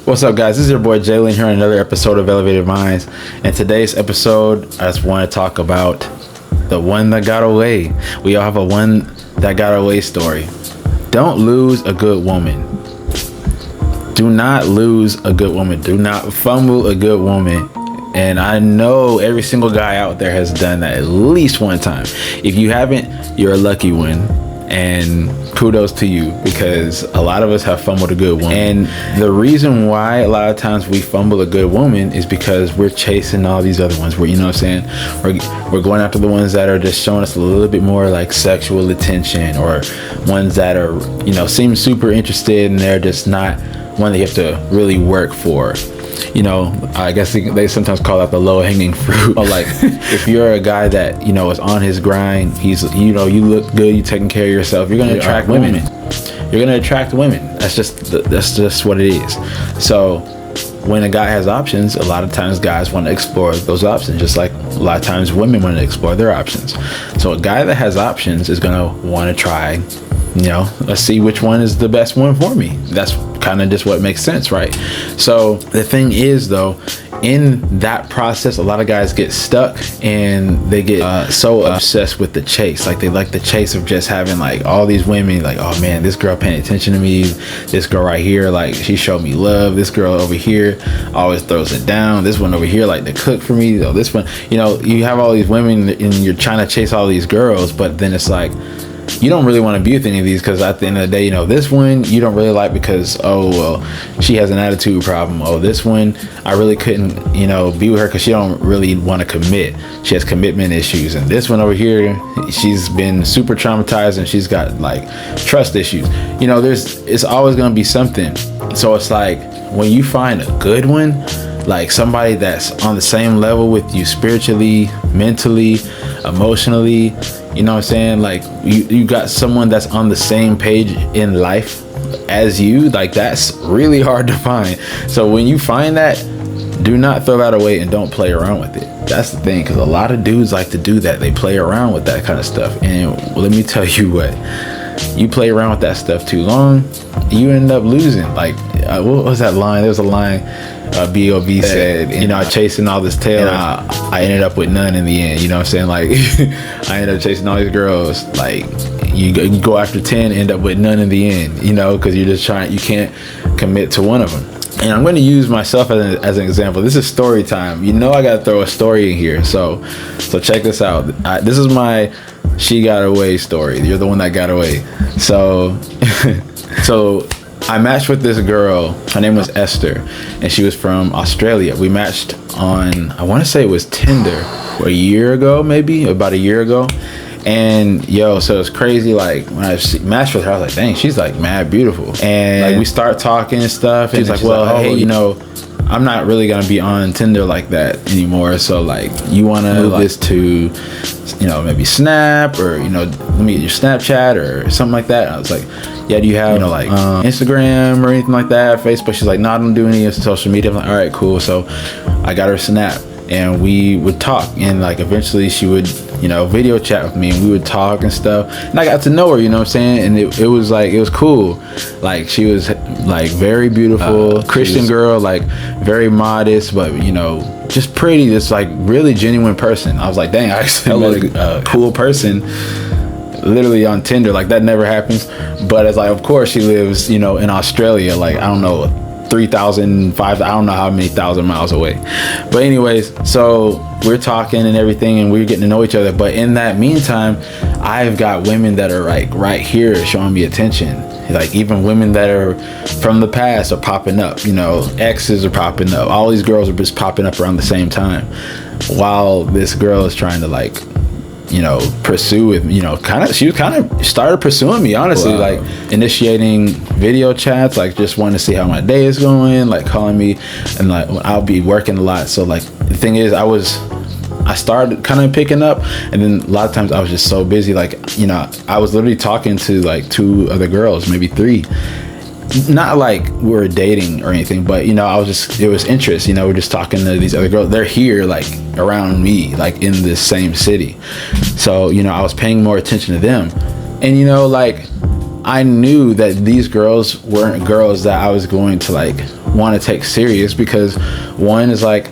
What's up, guys? This is your boy Jalen here on another episode of Elevated Minds. And today's episode, I just want to talk about the one that got away. We all have a one that got away story. Don't lose a good woman. Do not lose a good woman. Do not fumble a good woman. And I know every single guy out there has done that at least one time. If you haven't, you're a lucky one. And kudos to you, because a lot of us have fumbled a good woman. And the reason why a lot of times we fumble a good woman is because we're chasing all these other ones. You know what I'm saying? We're going after the ones that are just showing us a little bit more like sexual attention, or ones that are, you know, seem super interested and they're just not one that you have to really work for. You know, I guess they sometimes call that the low-hanging fruit. Like, if you're a guy that, you know, is on his grind, he's, you know, you look good, you taking care of yourself, you're going to attract women. You're going to attract women. That's just what it is. So when a guy has options, a lot of times guys want to explore those options, just like a lot of times women want to explore their options. So a guy that has options is going to want to try, you know, let's see which one is the best one for me. That's kind of just what makes sense, right? So the thing is, though, in that process, a lot of guys get stuck and they get so obsessed with the chase. Like, they like the chase of just having like all these women, like, oh man, this girl paying attention to me, this girl right here, like, she showed me love, this girl over here always throws it down, this one over here like to cook for me, though this one, you know, you have all these women and you're trying to chase all these girls, but then it's like, you don't really want to be with any of these, because at the end of the day, you know, this one you don't really like because, oh, well, she has an attitude problem. Oh, this one I really couldn't, you know, be with her because she don't really want to commit. She has commitment issues. And this one over here, she's been super traumatized and she's got like trust issues. You know, it's always going to be something. So it's like, when you find a good one, like somebody that's on the same level with you spiritually, mentally, emotionally, you know what I'm saying? Like, you got someone that's on the same page in life as you, like, that's really hard to find. So when you find that, do not throw that away and don't play around with it. That's the thing, because a lot of dudes like to do that. They play around with that kind of stuff. And let me tell you what, you play around with that stuff too long, you end up losing. Like, what was that line? There was a line B.O.B. said, you know, I chasing all this tail, and I ended up with none in the end. You know what I'm saying? Like, I ended up chasing all these girls. Like, you go after 10, end up with none in the end, you know, because you're just trying, you can't commit to one of them. And I'm going to use myself as an example. This is story time. You know, I got to throw a story in here. So check this out. This is my she got away story. You're the one that got away. So I matched with this girl. Her name was Esther, and she was from Australia. We matched on, I want to say it was Tinder, a year ago, maybe about a year ago. And so it's crazy. Like, when I matched with her, I was like, dang, she's like mad beautiful. And like, we start talking and stuff. And she's like, well, hey, you know, I'm not really gonna be on Tinder like that anymore. So like, you want to move this to, you know, maybe Snap, or, you know, let me get your Snapchat or something like that. And I was like, yeah, do you have, you know, like Instagram or anything like that, Facebook? She's like, no, I don't do any social media. I'm like, all right, cool. So I got her Snap, and we would talk, and like eventually she would, you know, video chat with me, and we would talk and stuff, and I got to know her, you know what I'm saying? And it was like, it was cool. Like, she was like very beautiful, Christian girl, like very modest, but, you know, just pretty, just like really genuine person. I was like, dang, I actually met a cool person literally on Tinder. Like, that never happens. But it's like, of course she lives, you know, in Australia, like, I don't know, 3,000, 5,000, I don't know how many thousand miles away. But anyways, so we're talking and everything, and we're getting to know each other. But in that meantime, I've got women that are like right here showing me attention. Like, even women that are from the past are popping up, you know, exes are popping up. All these girls are just popping up around the same time, while this girl is trying to, like, you know, pursue with, you know, she started pursuing me, honestly. Wow. Like, initiating video chats, like just wanting to see how my day is going, like calling me, and like, I'll be working a lot. So like, the thing is, I started kind of picking up, and then a lot of times I was just so busy. Like, you know, I was literally talking to like 2 other girls, maybe 3. Not like we're dating or anything, but, you know, it was interest. You know, we're just talking to these other girls. They're here, like, around me, like in this same city. So, you know, I was paying more attention to them. And you know, like, I knew that these girls weren't girls that I was going to like want to take serious, because one is like,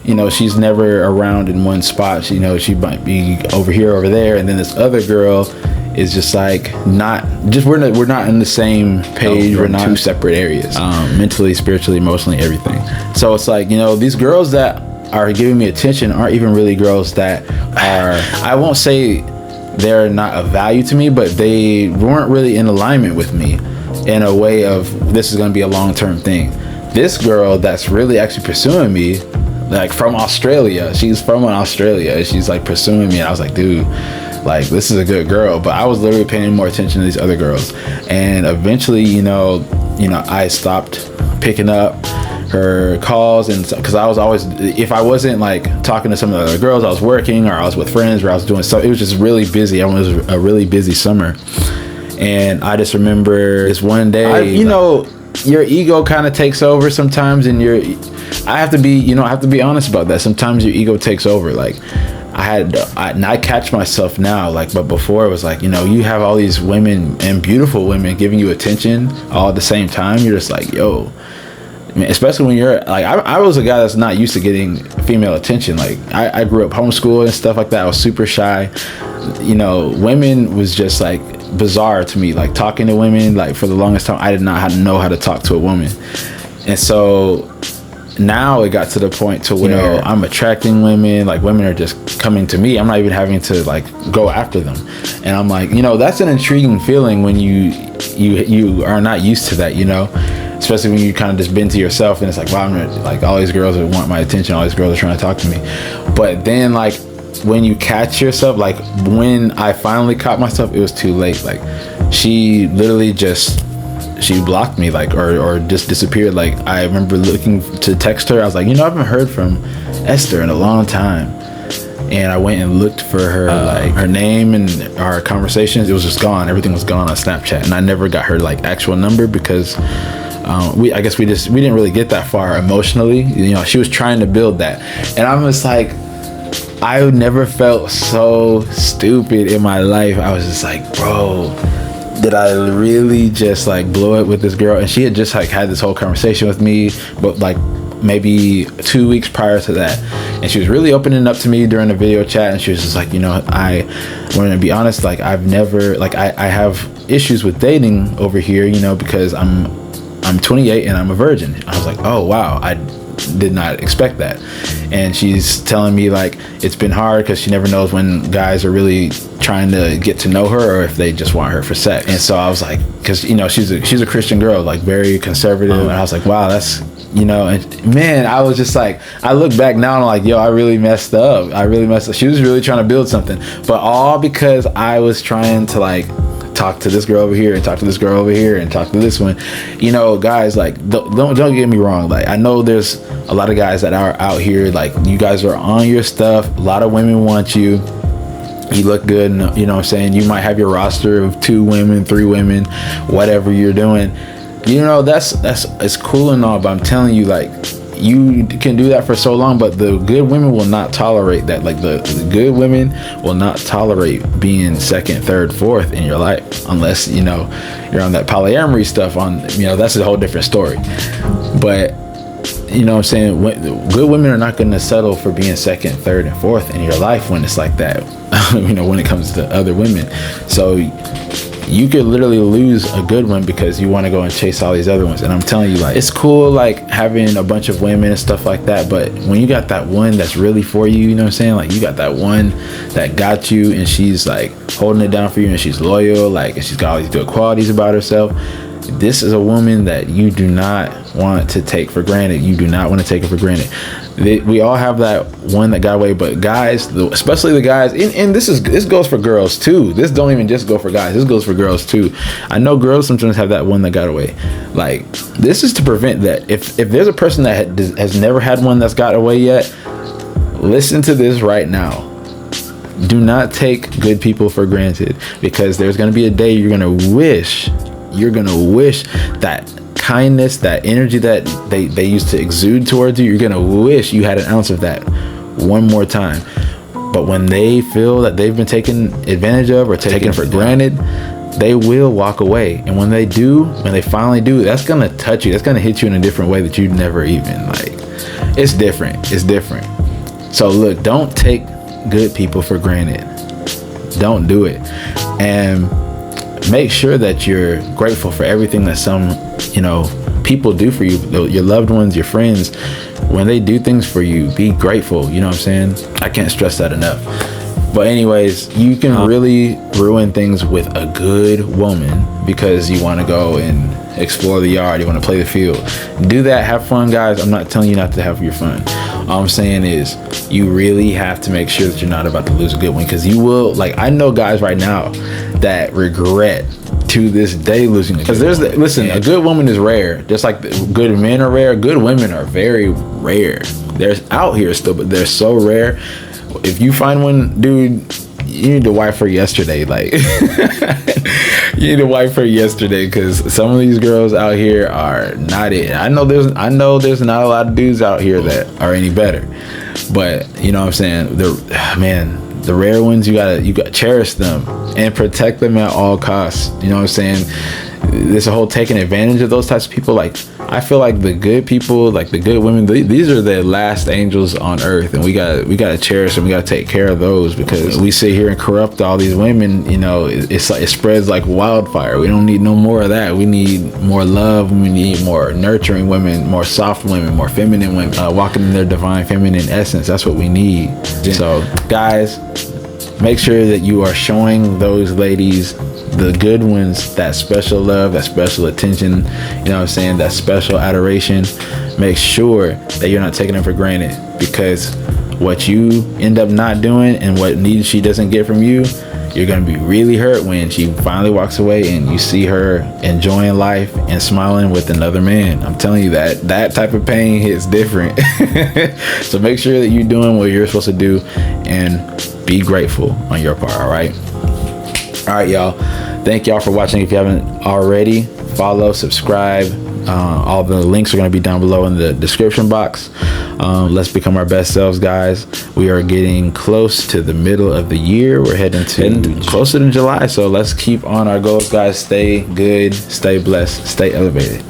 you know, she's never around in one spot. She, you know, she might be over here, over there, and then this other girl is just like not just we're not in the same page. We're not two separate areas, mentally, spiritually, emotionally, everything. So it's like, you know, these girls that are giving me attention aren't even really girls that are, I won't say they're not of value to me, but they weren't really in alignment with me in a way of this is going to be a long-term thing. This girl that's really actually pursuing me, like from Australia, she's from Australia, and she's like pursuing me, and I was like, dude, like, this is a good girl. But I was literally paying more attention to these other girls, and eventually, you know, I stopped picking up her calls, and because I was always, if I wasn't like talking to some of the other girls, I was working, or I was with friends, or I was doing so. It was just really busy. It was a really busy summer, and I just remember this one day, you know, your ego kind of takes over sometimes, and I have to be honest about that. Sometimes your ego takes over. Like, I catch myself now, like, but before it was like, you know, you have all these women, and beautiful women, giving you attention all at the same time. You're just like, yo, man, especially when you're like, I was a guy that's not used to getting female attention. Like, I grew up homeschooled and stuff like that. I was super shy. You know, women was just like bizarre to me. Like, talking to women, like, for the longest time, I did not know how to talk to a woman. And so now it got to the point to where, you know, I'm attracting women. Like, women are just coming to me. I'm not even having to like go after them. And I'm like, you know, that's an intriguing feeling when you are not used to that, you know, especially when you kind of just been to yourself, and it's like, wow, I'm like, all these girls that want my attention, all these girls are trying to talk to me. But then, like, when you catch yourself, like, when I finally caught myself, it was too late. Like, she literally just, she blocked me, like, or just disappeared. Like, I remember looking to text her. I was like, you know, I haven't heard from Esther in a long time. And I went and looked for her, like, her name and our conversations. It was just gone. Everything was gone on Snapchat. And I never got her, like, actual number, because I guess we didn't really get that far emotionally. You know, she was trying to build that. And I'm just like, I never felt so stupid in my life. I was just like, bro, did I really just like blow it with this girl? And she had just like had this whole conversation with me, but like maybe 2 weeks prior to that. And she was really opening up to me during the video chat. And she was just like, you know, I want to be honest, like, I've never, like, I have issues with dating over here, you know, because I'm 28 and I'm a virgin. I was like, oh wow, I did not expect that. And she's telling me like it's been hard because she never knows when guys are really trying to get to know her or if they just want her for sex. And so I was like, because, you know, she's a Christian girl, like very conservative. And I was like, wow, that's, you know, and man, I was just like, I look back now and I'm like, yo, I really messed up. She was really trying to build something, but all because I was trying to like talk to this girl over here and talk to this girl over here and talk to this one. You know, guys, like, don't get me wrong. Like, I know there's a lot of guys that are out here, like, you guys are on your stuff. A lot of women want you. You look good, and, you know what I'm saying, you might have your roster of 2 women, 3 women, whatever you're doing. You know, that's it's cool and all, but I'm telling you, like, you can do that for so long, but the good women will not tolerate that. Like, the good women will not tolerate being second, third, fourth in your life, unless, you know, you're on that polyamory stuff. On, you know, that's a whole different story. But, you know what I'm saying, good women are not going to settle for being second, third, and fourth in your life when it's like that. You know, when it comes to other women. So you could literally lose a good one because you want to go and chase all these other ones. And I'm telling you, like, it's cool, like, having a bunch of women and stuff like that, but when you got that one that's really for you, you know what I'm saying, like, you got that one that got you and she's like holding it down for you and she's loyal, like, and she's got all these good qualities about herself. This is a woman that you do not want to take for granted. You do not want to take it for granted. We all have that one that got away, but guys, especially the guys, and this goes for girls too. This don't even just go for guys. This goes for girls too. I know girls sometimes have that one that got away. Like, this is to prevent that. If there's a person that has never had one that's got away yet, listen to this right now. Do not take good people for granted, because there's going to be a day you're going to wish that kindness, that energy that they used to exude towards you, you're gonna wish you had an ounce of that one more time. But when they feel that they've been taken advantage of or taken for granted, they will walk away. And when they do, when they finally do, that's gonna touch you. That's gonna hit you in a different way that you never even like. It's different. It's different. So look, don't take good people for granted. Don't do it. And make sure that you're grateful for everything that some, people do for you, your loved ones, your friends. When they do things for you, be grateful. You know what I'm saying? I can't stress that enough. But anyways, you can really ruin things with a good woman because you want to go and explore the yard. You want to play the field. Do that. Have fun, guys. I'm not telling you not to have your fun. All I'm saying is you really have to make sure that you're not about to lose a good one, because you will. Like, I know guys right now that regret to this day losing a good woman. Listen, a good woman is rare. Just like good men are rare, good women are very rare. They're out here still, but they're so rare. If you find one, dude, you need to wife her yesterday. Like, you need to wife her yesterday, because some of these girls out here are not it. I know there's not a lot of dudes out here that are any better, but you know what I'm saying. The rare ones, you gotta cherish them and protect them at all costs. You know what I'm saying? There's a whole taking advantage of those types of people. Like, I feel like the good people, like the good women, these are the last angels on earth, and we gotta cherish them. We gotta take care of those, because we sit here and corrupt all these women. It spreads like wildfire. We don't need no more of that. We need more love. We need more nurturing women, more soft women, more feminine women, walking in their divine feminine essence. That's what we need. So, guys, make sure that you are showing those ladies, the good ones, that special love, that special attention, you know what I'm saying, that special adoration. Make sure that you're not taking them for granted, because what you end up not doing and what needs she doesn't get from you, you're going to be really hurt when she finally walks away and you see her enjoying life and smiling with another man. I'm telling you, that type of pain hits different. So make sure that you're doing what you're supposed to do and be grateful on your part. All right, y'all. Thank y'all for watching. If you haven't already, follow, subscribe. All the links are going to be down below in the description box. Let's become our best selves, guys. We are getting close to the middle of the year. We're heading closer to July. So let's keep on our goals, guys. Stay good, stay blessed, stay elevated.